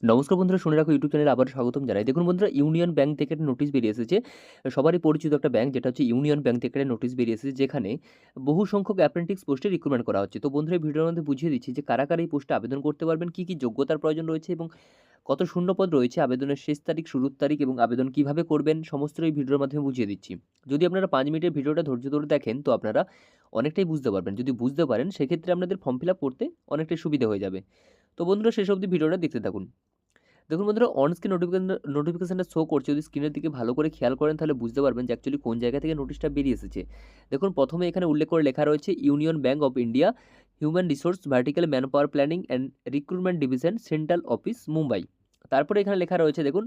নমস্কার বন্ধুরা, শুনে রাখো ইউটিউব চ্যানেলে আবার স্বাগতম জানাই। দেখুন বন্ধুরা, ইউনিয়ন ব্যাংক থেকে একটা নোটিশ বেরিয়ে এসেছে। সবারই পরিচিত একটা ব্যাংক, যেটা হচ্ছে ইউনিয়ন ব্যাংক থেকে একটা নোটিশ বেরিয়ে এসেছে, যেখানে বহু সংখ্যক অ্যাপ্রেন্টিস পোস্টে রিক্রুটমেন্ট করা হচ্ছে। তো বন্ধুরা, এই ভিডিওর মধ্যে বুঝিয়ে দিচ্ছি যে কারা কারা এই পোস্টে আবেদন করতে পারবেন, কী কী যোগ্যতার প্রয়োজন রয়েছে এবং কত শূন্যপদ রয়েছে, আবেদনের শেষ তারিখ, শুরুর তারিখ এবং আবেদন কিভাবে করবেন, সমস্ত এই ভিডিওর মাধ্যমে বুঝিয়ে দিচ্ছি। যদি আপনারা 5 মিনিটের ভিডিওটা ধৈর্য ধরে দেখেন, তো আপনারা অনেকটাই বুঝতে পারবেন। যদি বুঝতে পারেন, সেক্ষেত্রে আপনাদের ফর্ম ফিল আপ করতে অনেকটাই সুবিধা হয়ে যাবে। তো বন্ধুরা, শেষ অবধি ভিডিওটা দেখতে থাকুন। দেখুন বন্ধুরা, অন স্ক্রিন নোটিফিকেশনটা শো করছে। যদি স্ক্রিনের দিকে ভালো করে খেয়াল করেন, তাহলে বুঝতে পারবেন যে অ্যাকচুয়ালি কোন জায়গা থেকে নোটিশটা বেরিয়ে এসেছে। দেখুন, প্রথমে এখানে উল্লেখ করে লেখা রয়েছে Union Bank of India, human resource vertical manpower planning and recruitment division, central office, Mumbai. তারপরে এখানে লেখা রয়েছে, দেখুন,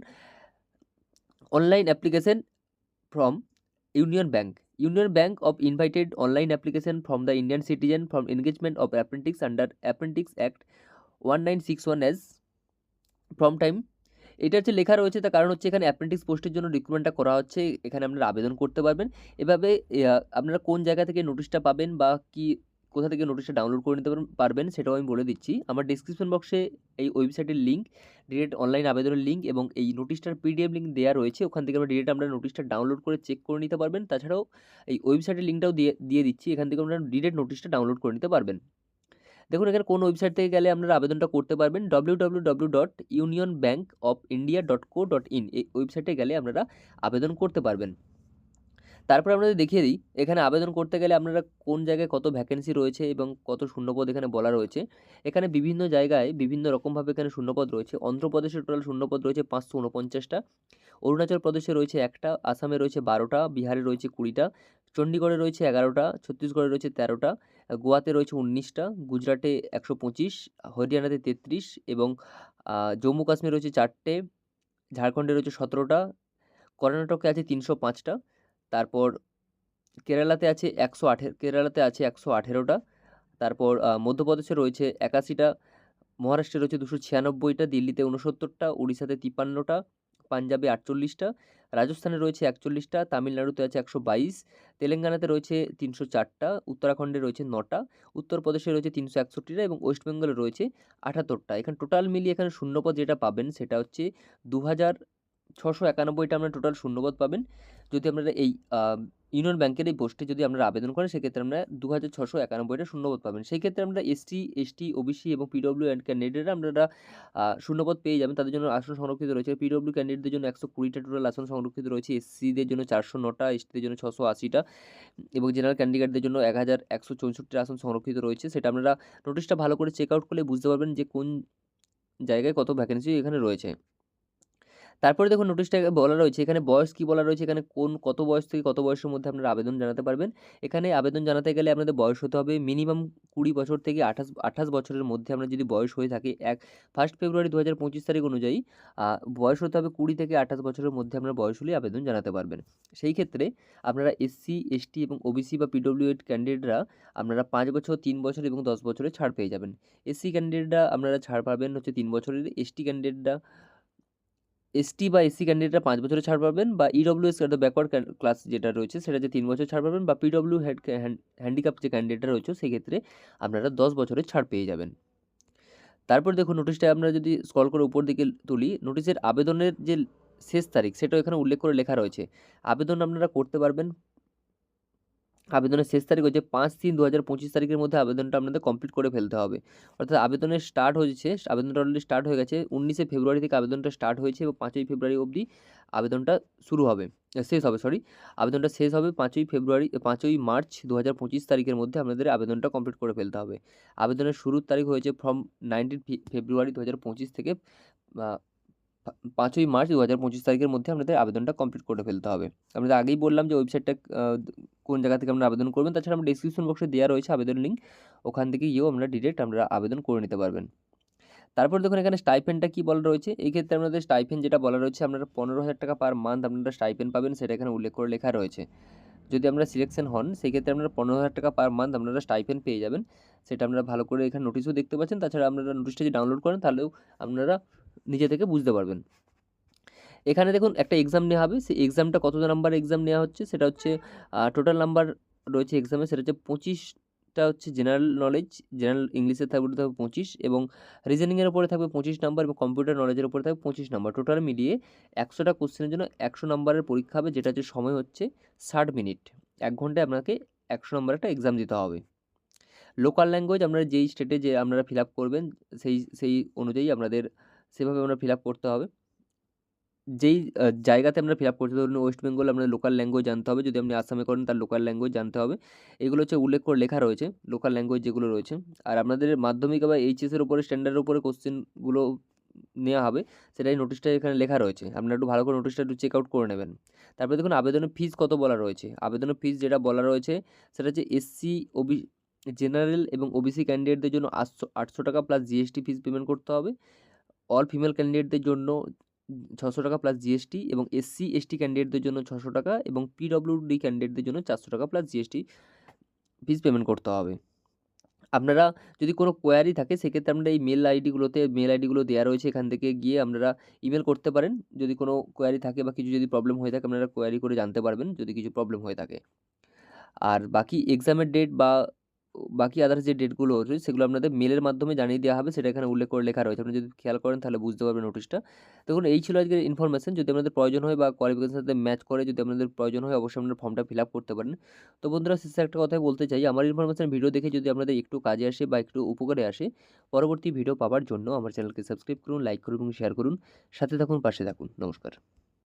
online application from Union Bank. Union Bank of invited online application from the Indian citizen from engagement of apprentices under Apprentices Act 1961 as from time. এটা হচ্ছে লেখা রয়েছে, তার কারণ হচ্ছে এখানে অ্যাপ্রেন্টিস পোস্টের জন্য রিক্রুটমেন্টটা করা হচ্ছে। এখানে আপনারা আবেদন করতে পারবেন। এভাবে আপনারা কোন জায়গা থেকে নোটিশটা পাবেন বা কোথা থেকে নোটিশটা ডাউনলোড করে নিতে পারবেন, সেটাও আমি বলে দিচ্ছি। আমার ডেসক্রিপশন বক্সে এই ওয়েবসাইটের লিঙ্ক, ডিরেক্ট অনলাইন আবেদনের লিঙ্ক এবং এই নোটিশটার পিডিএফ লিঙ্ক দেওয়া রয়েছে। ওখান থেকে আপনারা নোটিশটা ডাউনলোড করে চেক করে নিতে পারবেন। তাছাড়াও এই ওয়েবসাইটের লিঙ্কটাও দিয়ে দিয়ে দিচ্ছি। এখান থেকে আপনারা ডিরেক্ট নোটিশটা ডাউনলোড করে নিতে পারবেন। দেখুন, এখানে কোন ওয়েবসাইট থেকে গেলে আপনারা আবেদনটা করতে পারবেন, www.unionbankofindia.co.in এই ওয়েবসাইটে গেলে আপনারা আবেদন করতে পারবেন। তারপরে আপনাদের দেখিয়ে দিই, এখানে আবেদন করতে গেলে আপনারা কোন জায়গায় কত ভ্যাকেন্সি রয়েছে এবং কত শূন্যপদ এখানে বলা রয়েছে। এখানে বিভিন্ন জায়গায় বিভিন্ন রকমভাবে এখানে শূন্যপদ রয়েছে। অন্ধ্রপ্রদেশে টোটাল শূন্যপদ রয়েছে 549টা, অরুণাচল প্রদেশে রয়েছে 1টা, আসামে রয়েছে 12টা, বিহারে রয়েছে 20টা, চণ্ডীগড়ে রয়েছে 11টা, ছত্তিশগড়ে রয়েছে 13টা, গোয়াতে রয়েছে 19টা, গুজরাটে 125, হরিয়ানাতে 33 এবং জম্মু কাশ্মীর রয়েছে 4টে, ঝাড়খণ্ডে রয়েছে 17টা, কর্ণাটকে আছে 305টা, তারপর কেরালাতে আছে 118টা, তারপর মধ্যপ্রদেশে রয়েছে 81টা, মহারাষ্ট্রে রয়েছে 296টা, দিল্লিতে 69টা, উড়িষ্যাতে 53টা, পাঞ্জাবে 48টা, রাজস্থানে রয়েছে 41টা, তামিলনাড়ুতে আছে 122, তেলেঙ্গানাতে রয়েছে 304টা, উত্তরাখণ্ডে রয়েছে 9টা, উত্তরপ্রদেশে রয়েছে 361টা এবং ওয়েস্ট বেঙ্গলে রয়েছে 78টা। এখানে টোটাল মিলিয়ে এখানে শূন্যপদ যেটা পাবেন, সেটা হচ্ছে 2691টা আপনারা টোটাল শূন্যপদ পাবেন। যদি আপনারা এই ইউনিয়ন ব্যাংকের এই পোস্টে যদি আপনারা আবেদন করেন, সেক্ষেত্রে আমরা 2691টা শূন্যপদ পাবেন। সেই ক্ষেত্রে আমরা এসসি, এসটি, ওবিসি এবং পিডব্লিউ অ্যান্ড ক্যান্ডিডেটরা আপনারা শূন্যপদ পেয়ে যাবেন। তাদের জন্য আসন সংরক্ষিত রয়েছে। পিডব্লিউ ক্যান্ডিডেটদের জন্য 120টা টোটাল আসন সংরক্ষিত রয়েছে, এসসিদের জন্য 409টা, এসটিদের জন্য 680টা এবং জেনারেল ক্যান্ডিডেটদের জন্য 1164টা আসন সংরক্ষিত রয়েছে। সেটা আপনারা নোটিশটা ভালো করে চেক আউট করলে বুঝতে পারবেন যে কোন জায়গায় কত ভ্যাকেন্সি এখানে রয়েছে। তারপরে দেখুন, নোটিশটা বলা রয়েছে এখানে বয়স কি বলা রয়েছে, এখানে কত বয়স থেকে কত বয়সের মধ্যে আপনারা আবেদন জানাতে পারবেন। এখানে আবেদন জানাতে গেলে আপনাদের বয়স হতে হবে মিনিমাম 20 বছর থেকে 28 বছরের মধ্যে। আপনার যদি বয়স হয়ে থাকে 1 ফেব্রুয়ারি 2025 তারিখ অনুযায়ী বয়স হতে হবে 20 থেকে 28 বছরের মধ্যে। আপনার বয়স হলেই আবেদন জানাতে পারবেন। সেই ক্ষেত্রে আপনারা এসসি, এসটি এবং ওবিসি বা পিডব্লিউএড ক্যান্ডিডেটরা আপনারা 5 বছর, 3 বছর এবং 10 বছরের ছাড় পেয়ে যাবেন। এসসি ক্যান্ডিডেটরা আপনারা ছাড় পাবেন হচ্ছে 3 বছরের, এসটি বা এসসি ক্যান্ডিডেটরা 5 বছরের ছাড় পাবেন, বা ইডব্লিউএস ব্যাকওয়ার্ড ক্লাস যেটা রয়েছে সেটা যে 3 বছর ছাড় পাবেন, বা পিডব্লিউ হ্যান্ডিক্যাপ যে ক্যান্ডিডেটরা রয়েছে সেক্ষেত্রে আপনারা 10 বছরের ছাড় পেয়ে যাবেন। তারপর দেখুন, নোটিশটা আমরা যদি স্ক্রল করে উপর দিকে তুলি, নোটিশের আবেদনের যে শেষ তারিখ সেটাও এখানে উল্লেখ করে লেখা রয়েছে। আবেদন আপনারা করতে পারবেন, আবেদনের শেষ তারিখ হচ্ছে 5/3/2025 তারিখের মধ্যে আবেদনটা আপনাদের কমপ্লিট করে ফেলতে হবে। অর্থাৎ আবেদনটা অলরেডি স্টার্ট হয়ে গেছে। 19শে ফেব্রুয়ারি থেকে আবেদনটা স্টার্ট হয়েছে এবং 5ই ফেব্রুয়ারি অবধি আবেদনটা শেষ হবে, আবেদনটা শেষ হবে 5ই মার্চ 2025 তারিখের মধ্যে আপনাদের আবেদনটা কমপ্লিট করে ফেলতে হবে। আবেদনের শুরুর তারিখ হয়েছে ফ্রম 19 ফেব্রুয়ারি 2025 থেকে আ 5ই মার্চ 2025 তারিখের মধ্যে আপনাদের আবেদনটা কমপ্লিট করে ফেলতে হবে। আপনাদের আগেই বললাম যে ওয়েবসাইটটা কোন জায়গা থেকে আপনারা আবেদন করবেন। তাছাড়া আমার ডেসক্রিপশন বক্সে দেওয়া রয়েছে আবেদন লিঙ্ক, ওখান থেকে গিয়েও আপনারা আবেদন করে নিতে পারবেন। তারপর দেখুন, এখানে স্টাইপেন্ডটা কী বলা রয়েছে। এই ক্ষেত্রে আপনাদের স্টাইপেন্ড যেটা বলা রয়েছে, আপনারা 15,000 টাকা পার মান্থ আপনারা স্টাইপেন্ড পাবেন, সেটা এখানে উল্লেখ করে লেখা রয়েছে। যদি আপনারা সিলেকশন হন, সেই ক্ষেত্রে আপনারা 15,000 টাকা পার মান্থ আপনারা স্টাইপেন্ড পেয়ে যাবেন। সেটা আপনারা ভালো করে এখানে নোটিশও দেখতে পাচ্ছেন। তাছাড়া আপনারা নোটিশটা যদি ডাউনলোড করেন, তাহলেও আপনারা নিজে থেকে বুঝতে পারবেন। এখানে দেখুন, একটা এক্সাম নেওয়া হবে। সেই এক্সামটা কত নাম্বার এক্সাম নেওয়া হচ্ছে, সেটা হচ্ছে টোটাল নাম্বার রয়েছে এক্সামে, সেটা হচ্ছে টা হচ্ছে জেনারেল নলেজ, জেনারেল ইংলিশের থাকবে 25 এবং রিজনিংয়ের উপরে থাকবে 25 নাম্বার এবং কম্পিউটার নলেজের উপরে থাকবে 25 নাম্বার। টোটাল মিলিয়ে 100টা কোশ্চেনের জন্য 100 নাম্বারের পরীক্ষা হবে, যেটা হচ্ছে সময় হচ্ছে 60 মিনিট। 1 ঘন্টায় আপনাকে 100 নাম্বারের একটা এক্সাম দিতে হবে। লোকাল ল্যাঙ্গুয়েজ আপনারা যেই স্টেটে যে আপনারা ফিল আপ করবেন সেই অনুযায়ী আপনাদের সেভাবে আপনারা ফিল আপ করতে হবে। যেই জায়গাতে আমরা ফিল আপ করছি, ধরুন ওয়েস্ট বেঙ্গল আপনাদের লোকাল ল্যাঙ্গুয়েজ জানতে হবে, যদি আপনি আসামে করেন তার লোকাল ল্যাঙ্গুয়েজ জানতে হবে। এগুলো হচ্ছে উল্লেখ করে লেখা রয়েছে লোকাল ল্যাঙ্গুয়েজ যেগুলো রয়েছে। আর আপনাদের মাধ্যমিক বা এইচএসের উপরে স্ট্যান্ডার্ডের উপরে কোশ্চেনগুলো নেওয়া হবে, সেটাই নোটিশটা এখানে লেখা রয়েছে। আপনারা একটু ভালো করে নোটিশটা একটু চেক আউট করে নেবেন। তারপরে দেখুন আবেদনের ফিস কত বলা রয়েছে। আবেদনের ফিস যেটা বলা রয়েছে সেটা হচ্ছে এসসি, জেনারেল এবং ওবিসি ক্যান্ডিডেটদের জন্য 800 টাকা প্লাস জিএসটি ফিস পেমেন্ট করতে হবে। অল ফিমেল ক্যান্ডিডেটদের জন্য 600 টাকা প্লাস জিএসটি এবং এসসি এসটি ক্যান্ডিডেটদের জন্য 600 টাকা এবং পিডব্লিউডি ক্যান্ডিডেটদের জন্য 400 টাকা প্লাস জিএসটি ফিস পেমেন্ট করতে হবে। আপনারা যদি কোনো কোয়ারি থাকে সেক্ষেত্রে আপনারা এই মেল আইডিগুলো দেওয়া রয়েছে, এখান থেকে গিয়ে আপনারা ইমেল করতে পারেন। যদি কোনো কোয়ারি থাকে বা কিছু যদি প্রবলেম হয়ে থাকে আপনারা কোয়ারি করে জানতে পারবেন যদি কিছু প্রবলেম হয়ে থাকে। আর বাকি এক্সামের ডেট বা বাকি আদার্স যে ডেটগুলো রয়েছে সেগুলো আপনাদের মেলের মাধ্যমে জানিয়ে দেওয়া হবে, সেটা এখানে উল্লেখ করে লেখা রয়েছে। আপনি যদি খেয়াল করেন তাহলে বুঝতে পারবেন নোটিশটা। দেখুন এই ছিল আজকের ইনফরমেশন। যদি আপনাদের প্রয়োজন হয় বা কোয়ালিফিকেশনের সাথে ম্যাচ করে যদি আপনাদের প্রয়োজন হয় অবশ্যই আপনারা ফর্মটা ফিল আপ করতে পারেন। তো বন্ধুরা শেষে একটা কথাই বলতে চাই, আমার ইনফরমেশন ভিডিও দেখে যদি আপনাদের একটু কাজে আসে বা একটু উপকারে আসে, পরবর্তী ভিডিও পাওয়ার জন্য আমার চ্যানেলকে সাবস্ক্রাইব করুন, লাইক করুন এবং শেয়ার করুন। সাথে থাকুন, পাশে থাকুন। নমস্কার।